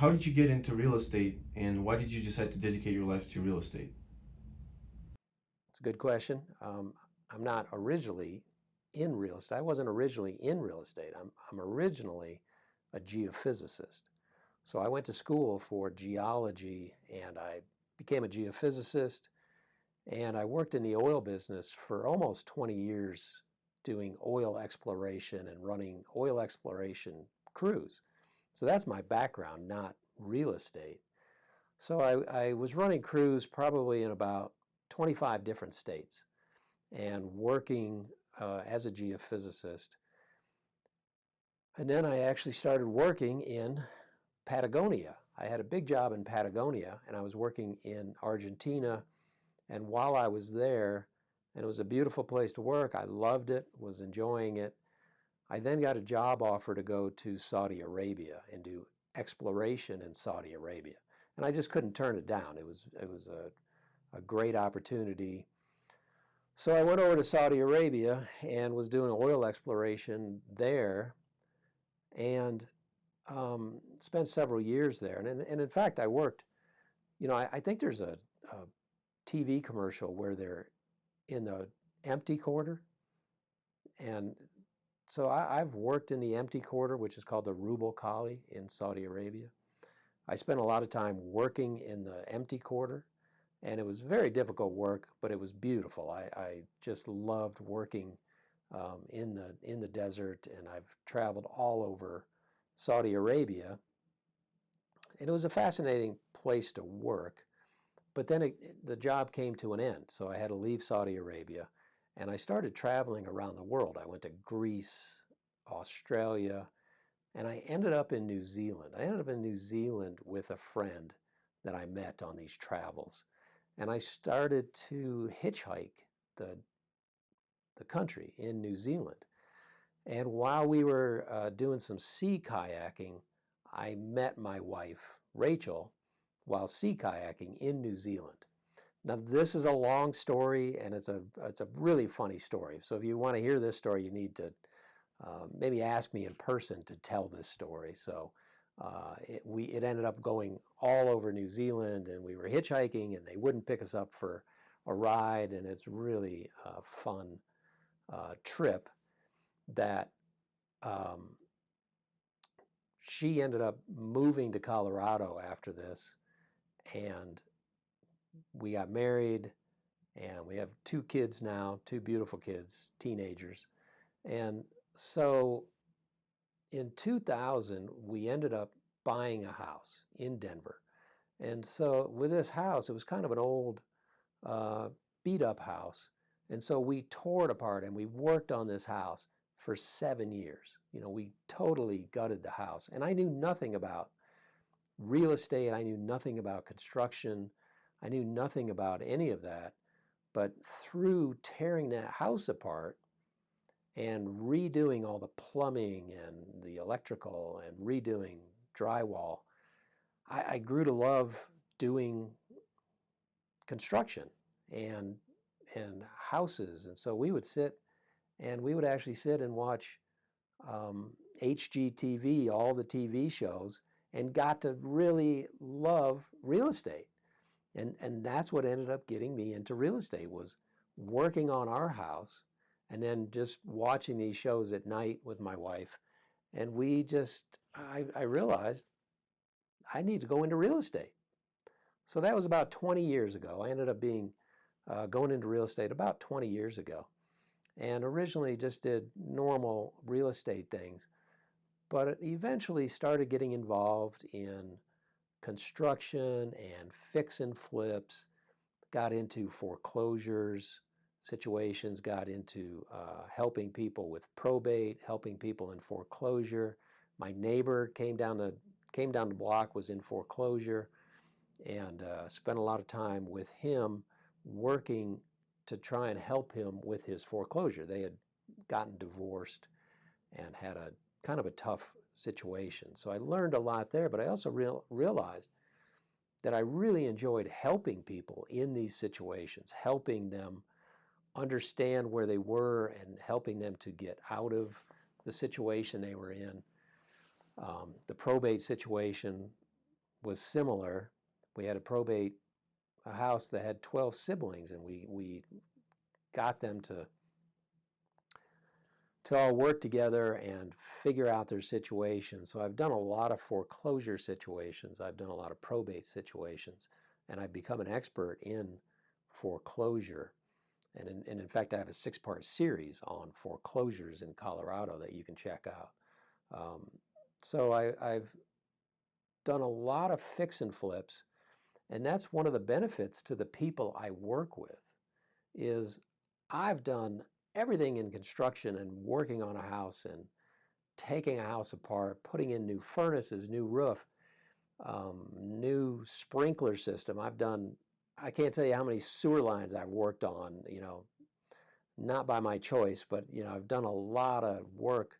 how did you get into real estate, and why did you decide to dedicate your life to real estate? It's a good question. I'm not originally in real estate. I wasn't originally in real estate. I'm originally a geophysicist. So I went to school for geology and I became a geophysicist and I worked in the oil business for almost 20 years doing oil exploration and running oil exploration crews. So that's my background, not real estate. So I was running crews probably in about 25 different states and working as a geophysicist. And then I actually started working in Patagonia. I had a big job in Patagonia and I was working in Argentina. And while I was there, and it was a beautiful place to work, I loved it, was enjoying it. I then got a job offer to go to Saudi Arabia and do exploration in Saudi Arabia. And I just couldn't turn it down. It was a great opportunity. So I went over to Saudi Arabia and was doing oil exploration there and spent several years there. And in fact, I worked, I think there's a TV commercial where they're in the empty quarter. And so I've worked in the empty quarter, which is called the Rub al Khali in Saudi Arabia. I spent a lot of time working in the empty quarter, and it was very difficult work, but it was beautiful. I just loved working in the desert, and I've traveled all over Saudi Arabia, and it was a fascinating place to work. But then the job came to an end, so I had to leave Saudi Arabia, and I started traveling around the world. I went to Greece, Australia, and I ended up in New Zealand. I ended up in New Zealand with a friend that I met on these travels. And I started to hitchhike the, the country in New Zealand. And while we were doing some sea kayaking, I met my wife, Rachel, while sea kayaking in New Zealand. Now, this is a long story and it's a really funny story. So if you want to hear this story, you need to maybe ask me in person to tell this story. So it ended up going all over New Zealand, and we were hitchhiking, and they wouldn't pick us up for a ride, and it's really a fun trip that um, she ended up moving to Colorado after this, and we got married, and we have two kids now, two beautiful kids, teenagers. And so in 2000, we ended up buying a house in Denver. And so with this house, it was kind of an old, beat up house. And so we tore it apart and we worked on this house for 7 years. We totally gutted the house. And I knew nothing about real estate. I knew nothing about construction. I knew nothing about any of that. But through tearing that house apart and redoing all the plumbing and the electrical and redoing drywall, I grew to love doing construction and houses. And so we would sit and we would actually sit and watch HGTV, all the TV shows, and got to really love real estate. And that's what ended up getting me into real estate, was working on our house and then just watching these shows at night with my wife. And I realized I need to go into real estate. So that was about 20 years ago. I ended up going into real estate about 20 years ago. And originally just did normal real estate things, but eventually started getting involved in construction and fix and flips, got into foreclosures situations, got into helping people with probate, helping people in foreclosure. My neighbor came down the block, was in foreclosure, and spent a lot of time with him working to try and help him with his foreclosure. They had gotten divorced and had a kind of a tough situation. So I learned a lot there, but I also realized that I really enjoyed helping people in these situations, helping them understand where they were and helping them to get out of the situation they were in. The probate situation was similar. We had to probate a house that had 12 siblings, and we got them to all work together and figure out their situation. So I've done a lot of foreclosure situations. I've done a lot of probate situations, and I've become an expert in foreclosure. And in fact, I have a 6-part series on foreclosures in Colorado that you can check out. So I've done a lot of fix and flips, and that's one of the benefits to the people I work with is I've done everything in construction and working on a house and taking a house apart, putting in new furnaces, new roof, new sprinkler system. I can't tell you how many sewer lines I've worked on, not by my choice, but, I've done a lot of work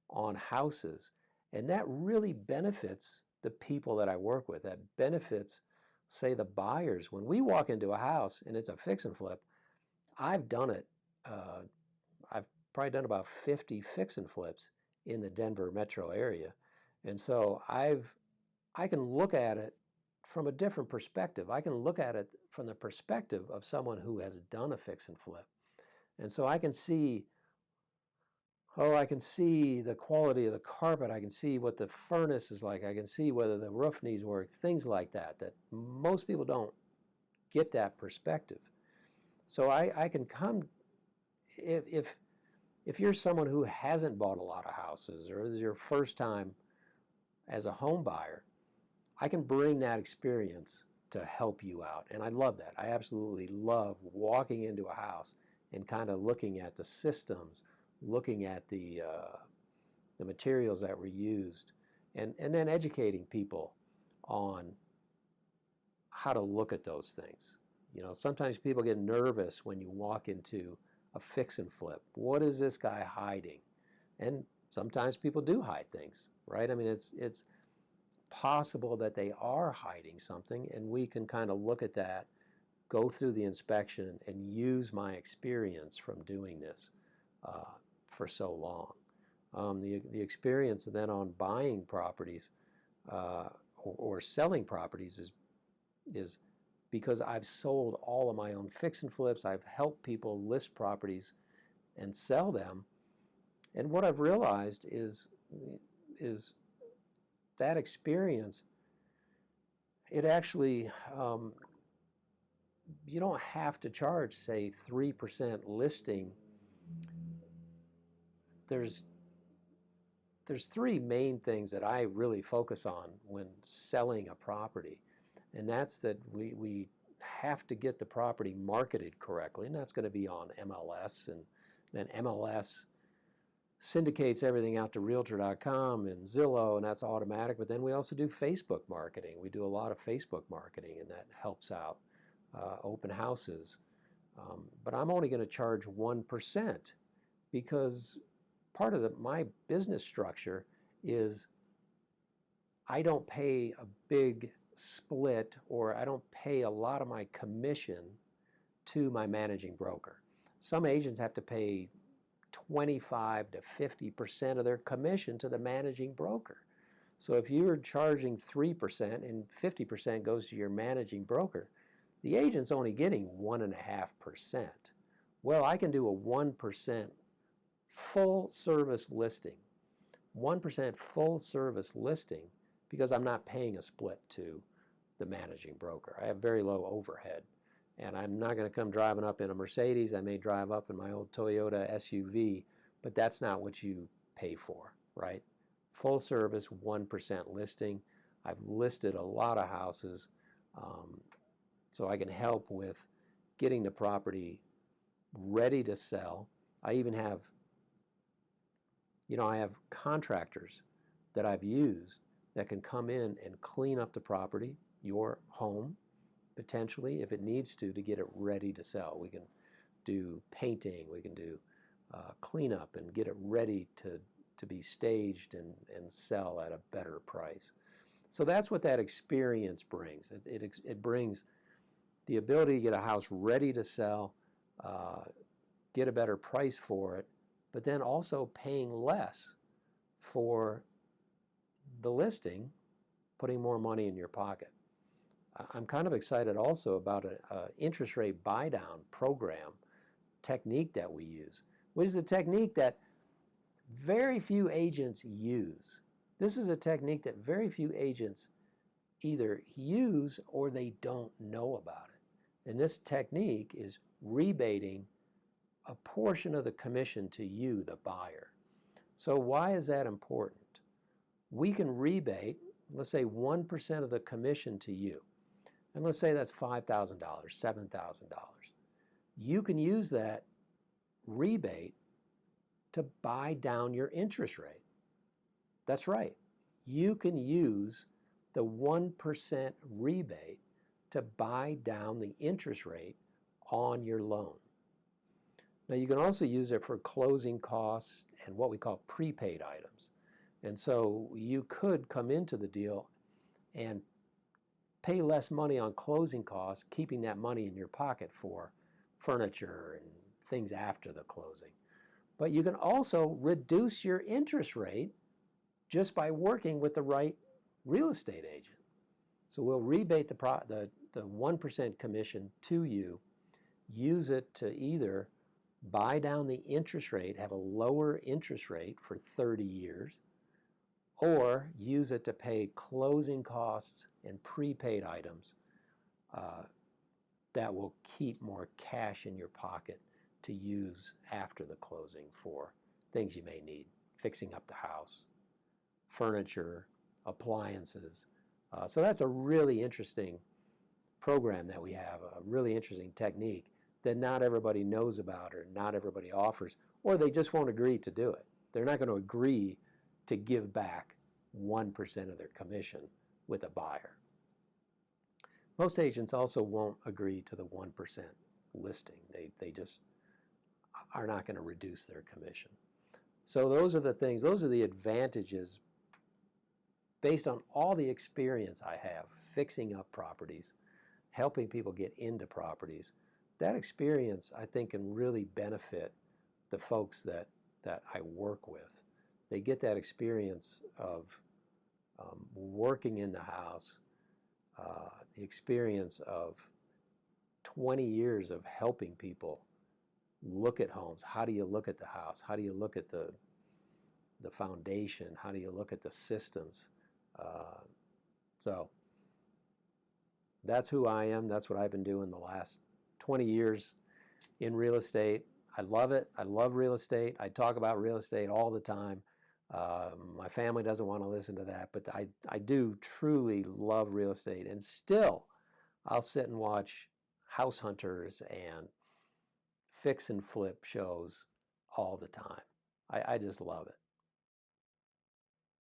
on houses. And that really benefits the people that I work with. That benefits, say, the buyers. When we walk into a house and it's a fix and flip, I've done it. I've probably done about 50 fix and flips in the Denver metro area. And so I can look at it from a different perspective. I can look at it from the perspective of someone who has done a fix and flip. And so I can see the quality of the carpet. I can see what the furnace is like. I can see whether the roof needs work, things like that most people don't get that perspective. So I can come, if you're someone who hasn't bought a lot of houses, or this is your first time as a home buyer, I can bring that experience to help you out. And I love that. I absolutely love walking into a house and kind of looking at the systems, looking at the materials that were used, and then educating people on how to look at those things. Sometimes people get nervous when you walk into a fix and flip. What is this guy hiding? And sometimes people do hide things, right? I mean, it's possible that they are hiding something, and we can kind of look at that, go through the inspection, and use my experience from doing this for so long. The experience then on buying properties or selling properties is because I've sold all of my own fix and flips. I've helped people list properties and sell them. And what I've realized is that experience, it actually, you don't have to charge, say, 3% listing. There's 3 main things that I really focus on when selling a property. And that's that we have to get the property marketed correctly, and that's going to be on MLS, and then MLS syndicates everything out to Realtor.com and Zillow, and that's automatic. But then we also do Facebook marketing. We do a lot of Facebook marketing, and that helps out open houses. But I'm only going to charge 1% because part of my business structure is I don't pay a big split, or I don't pay a lot of my commission to my managing broker. Some agents have to pay 25 to 50% of their commission to the managing broker. So if you're charging 3% and 50% goes to your managing broker, the agent's only getting 1.5%. Well, I can do a 1% full service listing. 1% full service listing because I'm not paying a split to the managing broker. I have very low overhead, and I'm not going to come driving up in a Mercedes. I may drive up in my old Toyota SUV, but that's not what you pay for, right? Full service, 1% listing. I've listed a lot of houses, so I can help with getting the property ready to sell. I even have, I have contractors that I've used that can come in and clean up the property, your home, potentially, if it needs to get it ready to sell. We can do painting, we can do cleanup and get it ready to be staged and sell at a better price. So that's what that experience brings. It brings the ability to get a house ready to sell, get a better price for it, but then also paying less for the listing, putting more money in your pocket. I'm kind of excited also about an interest rate buy-down program technique that we use, which is a technique that very few agents use. This is a technique that very few agents either use or they don't know about it. And this technique is rebating a portion of the commission to you, the buyer. So why is that important? We can rebate, let's say 1% of the commission to you. And let's say that's $5,000, $7,000. You can use that rebate to buy down your interest rate. That's right. You can use the 1% rebate to buy down the interest rate on your loan. Now you can also use it for closing costs and what we call prepaid items. And so you could come into the deal and pay less money on closing costs, keeping that money in your pocket for furniture and things after the closing. But you can also reduce your interest rate just by working with the right real estate agent. So we'll rebate the 1% commission to you, use it to either buy down the interest rate, have a lower interest rate for 30 years, or use it to pay closing costs and prepaid items that will keep more cash in your pocket to use after the closing for things you may need, fixing up the house, furniture, appliances. So that's a really interesting program that we have, a really interesting technique that not everybody knows about or not everybody offers, or they just won't agree to do it. They're not going to agree to give back 1% of their commission with a buyer. Most agents also won't agree to the 1% listing. They just are not going to reduce their commission. So those are the things, those are the advantages based on all the experience I have fixing up properties, helping people get into properties. That experience, I think, can really benefit the folks that I work with. They get that experience of working in the house, the experience of 20 years of helping people look at homes. How do you look at the house? How do you look at the foundation? How do you look at the systems? So that's who I am. That's what I've been doing the last 20 years in real estate. I love it. I love real estate. I talk about real estate all the time. My family doesn't want to listen to that, but I do truly love real estate. And still, I'll sit and watch House Hunters and fix and flip shows all the time. I just love it.